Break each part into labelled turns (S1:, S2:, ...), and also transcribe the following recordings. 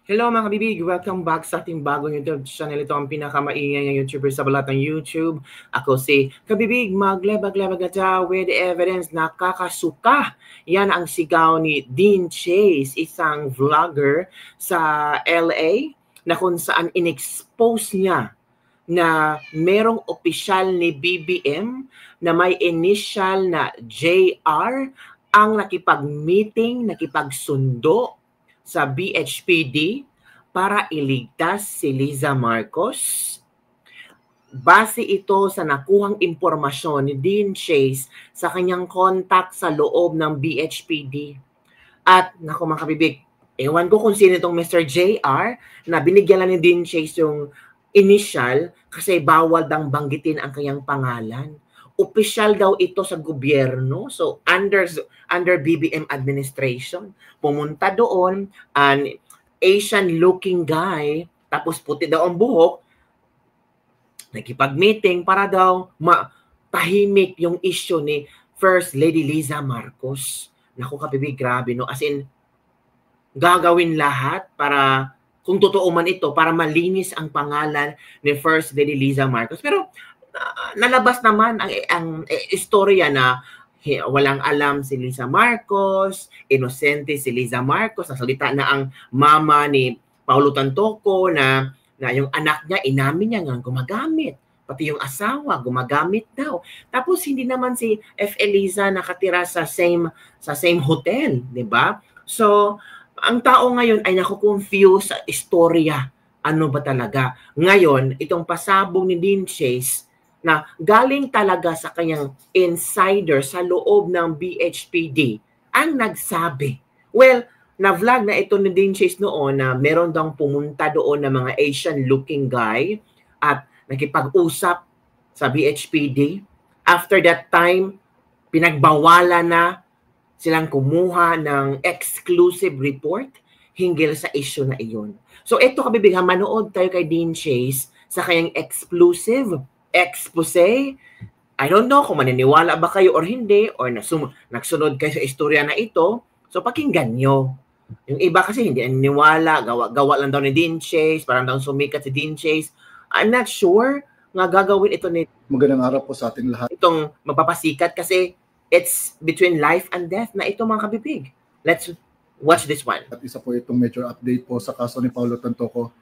S1: Hello mga kabibig! Welcome back sa ating bagong YouTube channel. Ito ang pinakamaingay ng YouTuber sa balat ng YouTube. Ako si Kabibig, maglebag-lebag na siya with evidence na kakasuka. Yan ang sigaw ni Dean Chase, isang vlogger sa LA na kung saan in-expose niya na merong opisyal ni BBM na may initial na JR ang nakipag-meeting, nakipagsundo sa BHPD para iligtas si Liza Marcos. Base ito sa nakuhang impormasyon ni Dean Chase sa kanyang contact sa loob ng BHPD. At naku mga kabibig, ewan ko kung sino itong Mr. JR na binigyan lang ni Dean Chase yung initial kasi bawal dang banggitin ang kanyang pangalan. Opisyal daw ito sa gobyerno. So under BBM administration. Pumunta doon an Asian-looking guy, tapos puti daw ang buhok, nakipag-meeting para daw matahimik yung issue ni First Lady Liza Marcos. Naku kabibig, grabe no. As in, gagawin lahat para, kung totoo man ito, para malinis ang pangalan ni First Lady Liza Marcos. Pero nalabas naman ang istorya na walang alam si Liza Marcos, inosente si Liza Marcos, nasalita na ang mama ni Paulo Tantoco na yung anak niya, inamin niya nga gumagamit. Pati yung asawa, gumagamit daw. Tapos hindi naman si F. Eliza nakatira sa same hotel, di ba? So, ang tao ngayon ay naku-confuse sa istorya. Ano ba talaga? Ngayon, itong pasabog ni Dean Chase na galing talaga sa kanyang insider sa loob ng BHPD ang nagsabi. Well, na-vlog na ito ni Dean Chase noon na meron daw pumunta doon na mga Asian-looking guy at nakipag-usap sa BHPD. After that time, pinagbawalan na silang kumuha ng exclusive report hinggil sa issue na iyon. So ito kabibig, manood tayo kay Dean Chase sa kanyang exclusive expose. I don't know kung maniniwala ba kayo or hindi or nagsunod kayo sa istorya na ito. So pakinggan nyo. Yung iba kasi hindi naniniwala, gawa lang daw ni Dean Chase, parang daw sumikat si Dean Chase. I'm not sure nga gagawin ito ni...
S2: Magandang araw po sa ating lahat.
S1: Itong magpapasikat kasi it's between life and death na ito mga kabibig. Let's watch this one.
S2: At isa po itong major update po sa kaso ni Paulo Tantoco.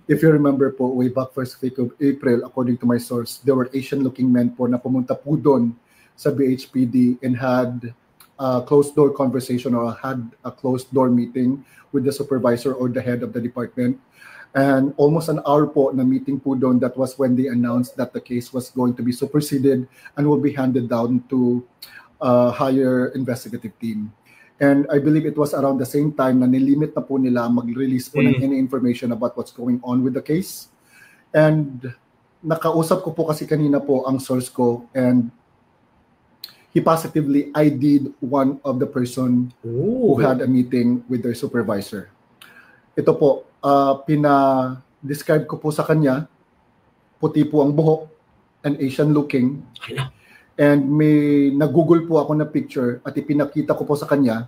S2: If you remember po, way back first week of April, according to my source, there were Asian-looking men po na pumunta po doon sa BHPD and had a closed-door conversation or had a closed-door meeting with the supervisor or the head of the department. And almost an hour po na meeting po doon, that was when they announced that the case was going to be superseded and will be handed down to a higher investigative team. And I believe it was around the same time na nilimit na po nila mag-release po ng any information about what's going on with the case. And nakausap ko po kasi kanina po ang source ko and he positively ID'd one of the person who had a meeting with their supervisor. Ito po, pina-describe ko po sa kanya, puti po ang buhok and Asian looking. And may nag-google po ako na picture at ipinakita ko po sa kanya.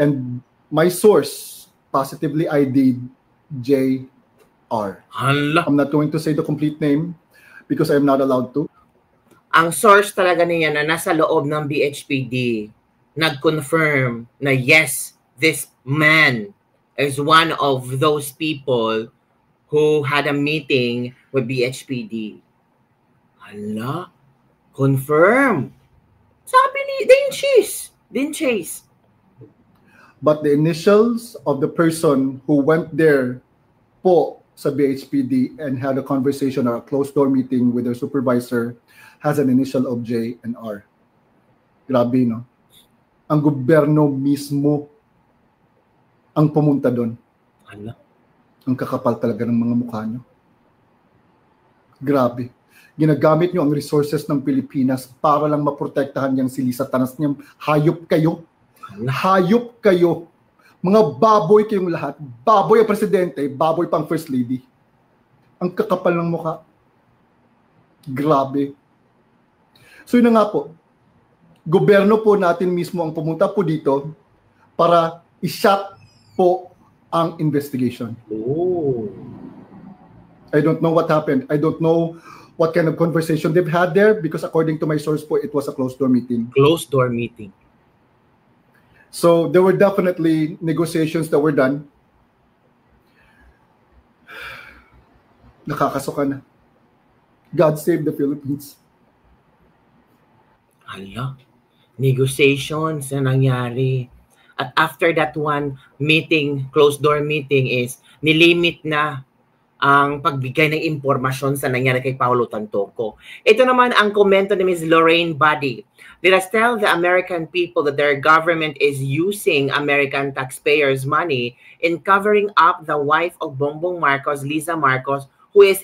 S2: And my source positively ID'd JR. I'm not going to say the complete name because I'm not allowed to.
S1: Ang source talaga niya na nasa loob ng BHPD nag-confirm na yes, this man is one of those people who had a meeting with BHPD. Hala? Confirm. Sabi ni Dean Chase.
S2: But the initials of the person who went there po sa BHPD and had a conversation or a closed-door meeting with their supervisor has an initial of J and R. Grabe, no? Ang gobyerno mismo ang pumunta doon.
S1: Hala?
S2: Ang kakapal talaga ng mga mukha nyo. Grabe. Ginagamit nyo ang resources ng Pilipinas para lang maprotektahan niyang si Liza. Tanas niyang hayop kayo. Hayop kayo. Mga baboy kayong lahat. Baboy ang presidente, baboy pang first lady. Ang kakapal ng mukha. Grabe. So yun na nga po. Gobyerno po natin mismo ang pumunta po dito para i-shut po ang investigation.
S1: Oh.
S2: I don't know what happened. I don't know what kind of conversation they've had there because according to my source po, it was a closed-door meeting.
S1: Closed-door meeting.
S2: So there were definitely negotiations that were done. Nakakasuka na. God save the Philippines.
S1: Hala, negotiations na nangyari. At after that one meeting, closed-door meeting is nilimit na ang pagbigay ng impormasyon sa nangyari kay Paulo Tantoco. Ito naman ang komento ni Ms. Lorraine Buddy. Let us tell the American people that their government is using American taxpayers' money in covering up the wife of Bongbong Marcos, Liza Marcos, who is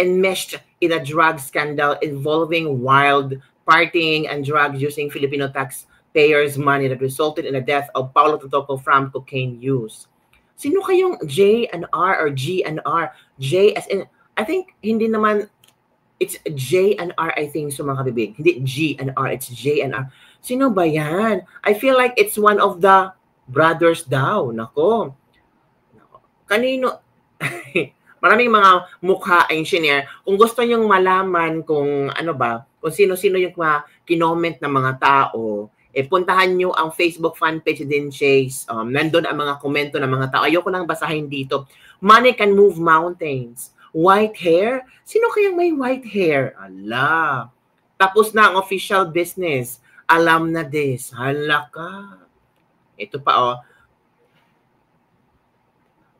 S1: enmeshed in a drug scandal involving wild partying and drugs using Filipino taxpayers' money that resulted in the death of Paulo Tantoco from cocaine use. Sino kayong J and R or G and R? J as in, I think hindi naman, it's J and R I think, so mga kabibig. Hindi G and R, it's J and R. Sino ba yan? I feel like it's one of the brothers daw. Nako. Kanino? Maraming mga mukha ang share. Kung gusto nyong malaman kung ano ba, kung sino-sino yung mga kinoment ng mga tao, puntahan nyo ang Facebook fan page din, Chase. Nandun ang mga komento ng mga tao. Ayoko nang basahin dito. Money can move mountains. White hair? Sino kayang may white hair? Ala. Tapos na ang official business. Alam na this. Hala ka. Ito pa,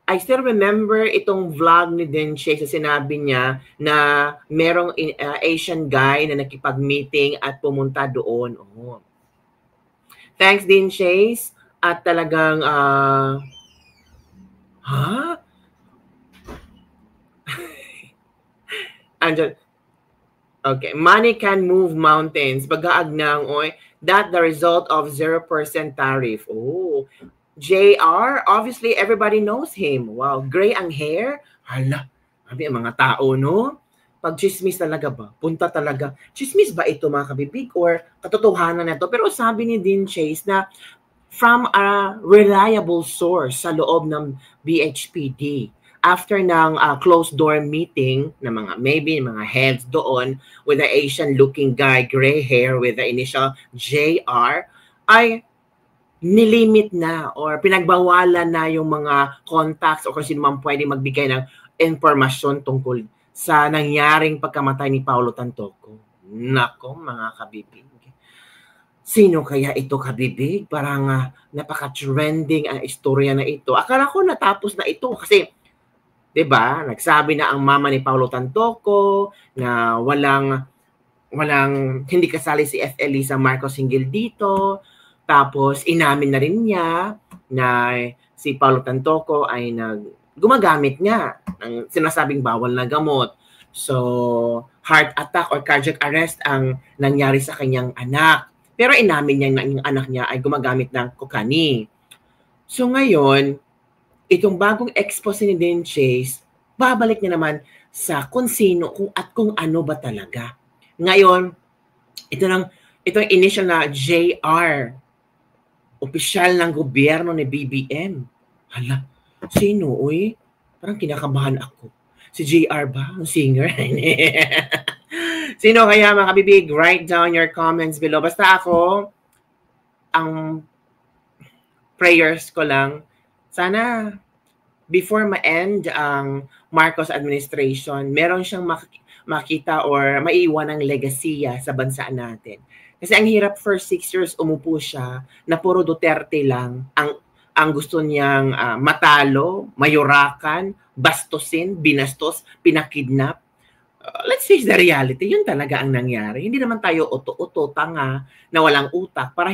S1: I still remember itong vlog ni Den Chase sa sinabi niya na merong Asian guy na nakipag-meeting at pumunta doon. Thanks din, Chase. At talagang, Andyan. Okay. Money can move mountains. Bagaagnang, that the result of 0% tariff. Oh. JR, obviously everybody knows him. Wow. Gray ang hair. Hala. Sabi ang mga tao, no? Pag chismis talaga ba? Punta talaga. Chismis ba ito, mga kabibig? Or katotohanan na ito? Pero sabi ni Dean Chase na from a reliable source sa loob ng BHPD, after ng closed-door meeting na mga heads doon with the Asian-looking guy, gray hair with the initial JR, ay nilimit na or pinagbawalan na yung mga contacts o kung sino man pwede magbigay ng informasyon tungkol sa nangyaring pagkamatay ni Paulo Tantoco. Nako, mga kabibig. Sino kaya ito, kabibig? Parang napaka-trending ang istorya na ito. Akala ko natapos na ito kasi, 'di ba? Nagsabi na ang mama ni Paulo Tantoco na walang hindi kasali si FL Liza Marcos hinggil dito. Tapos inamin na rin niya na si Paulo Tantoco ay gumagamit niya ng sinasabing bawal na gamot. So, heart attack or cardiac arrest ang nangyari sa kanyang anak. Pero inamin niya na yung anak niya ay gumagamit ng kokani. So ngayon, itong bagong expose ni Den Chase, babalik niya naman sa kung sino at kung ano ba talaga. Ngayon, itong initial na JR, opisyal ng gobyerno ni BBM. Hala, sino, uy? Parang kinakabahan ako. Si JR ba? Ang singer? Sino kaya, mga kabibig? Write down your comments below. Basta ako, ang prayers ko lang, sana before ma-end ang Marcos administration, meron siyang makita or maiiwan ng legasiya sa bansa natin. Kasi ang hirap for 6 years umupo siya na puro Duterte lang ang gusto niyang matalo, mayorakan, bastusin, binastos, pinakidnap. Let's face the reality, yun talaga ang nangyari. Hindi naman tayo uto-uto, tanga, na walang utak para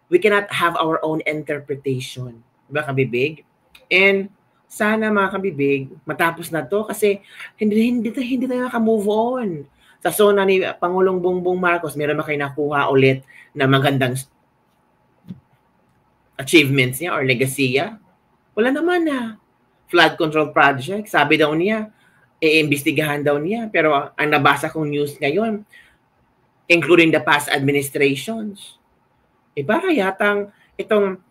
S1: we cannot have our own interpretation. Diba, kabibig? And sana, mga kabibig, matapos na to kasi hindi tayo maka-move on. Sa zona ni Pangulong Bongbong Marcos, meron ba kayo nakuha ulit na magandang achievements niya or legacyya? Wala naman na. Flood control project, sabi daw niya, iimbestigahan daw niya. Pero ang nabasa kong news ngayon, including the past administrations, para yatang itong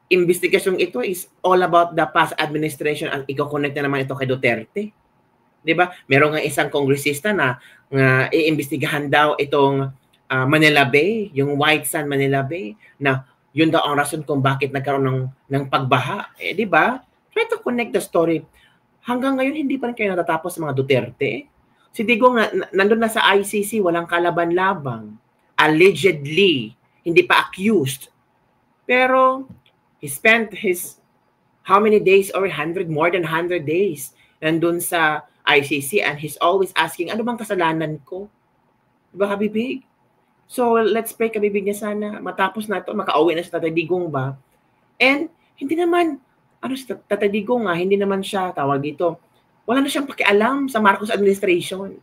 S1: investigasyong ito is all about the past administration at i-connect na naman ito kay Duterte. 'Di ba? Meron nga isang kongresista na iimbestigahan daw itong Manila Bay, yung White Sand Manila Bay, na yun daw ang rason kung bakit nagkaroon ng pagbaha. 'Di ba? Try to connect the story. Hanggang ngayon, hindi pa rin kayo natatapos sa mga Duterte. Si Digong nandun na sa ICC, walang kalaban-labang. Allegedly, hindi pa accused. Pero, he spent his how many days or more than 100 days nandun sa ICC and he's always asking, ano bang kasalanan ko? Diba, Kabibig? So, let's pray, Kabibig, niya sana matapos na ito, makauwi na si Tatay Digong ba? And, hindi naman, si Tatay Digong hindi naman siya, tawag dito, wala na siyang pakialam sa Marcos administration.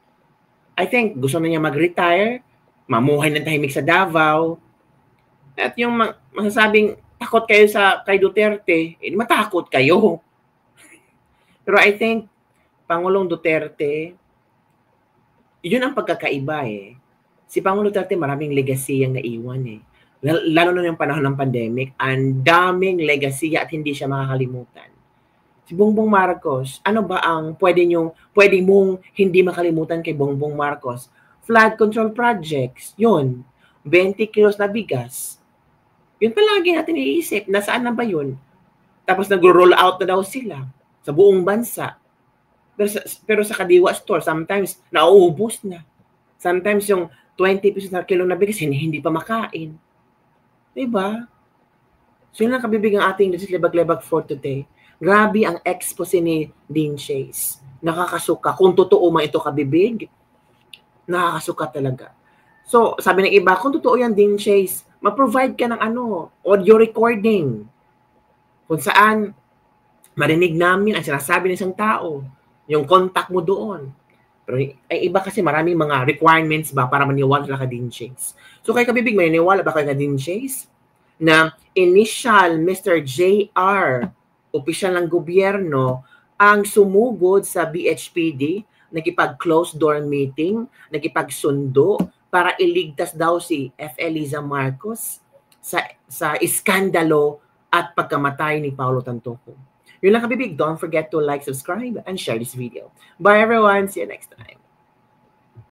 S1: I think, gusto na niya mag-retire, mamuhay ng tahimik sa Davao, at yung masasabing, takot kayo kay Duterte, matakot kayo. Pero I think, Pangulong Duterte, yun ang pagkakaiba Si Pangulong Duterte maraming legacy ang naiwan Lalo na yung panahon ng pandemic, ang daming legacy at hindi siya makakalimutan. Si Bongbong Marcos, ano ba ang pwede mong hindi makalimutan kay Bongbong Marcos? Flood control projects, yun. 20 kilos na bigas. Yun palagi natin iisip, nasaan na ba yun? Tapos nag-roll out na daw sila sa buong bansa. Pero sa Kadiwa store, sometimes nauubos na. Sometimes yung 20 pesos na kilo na bigas, hindi pa makain. Diba? So yun lang, Kabibig, ang ating Lebag-Lebag for today. Grabe ang expose ni Dean Chase. Nakakasuka. Kung totoo man ito, Kabibig, nakakasuka talaga. So, sabi ng iba, kung totoo yan, Dean Chase, ma-provide ka ng audio recording. Kung saan, marinig namin ang sinasabi ng isang tao. Yung contact mo doon. Pero ay iba kasi maraming mga requirements ba para maniwala ka Dean Chase. So kay Kabibig, maniniwala ba kayo ka Dean Chase na initial Mr. JR, opisyal ng gobyerno, ang sumugod sa BHPD, nakipag-close door meeting, nakipagsundo para iligtas daw si F.L. Liza Marcos sa iskandalo at pagkamatay ni Paulo Tantoco. Yun lang, Kabibig. Don't forget to like, subscribe, and share this video. Bye everyone. See you next time.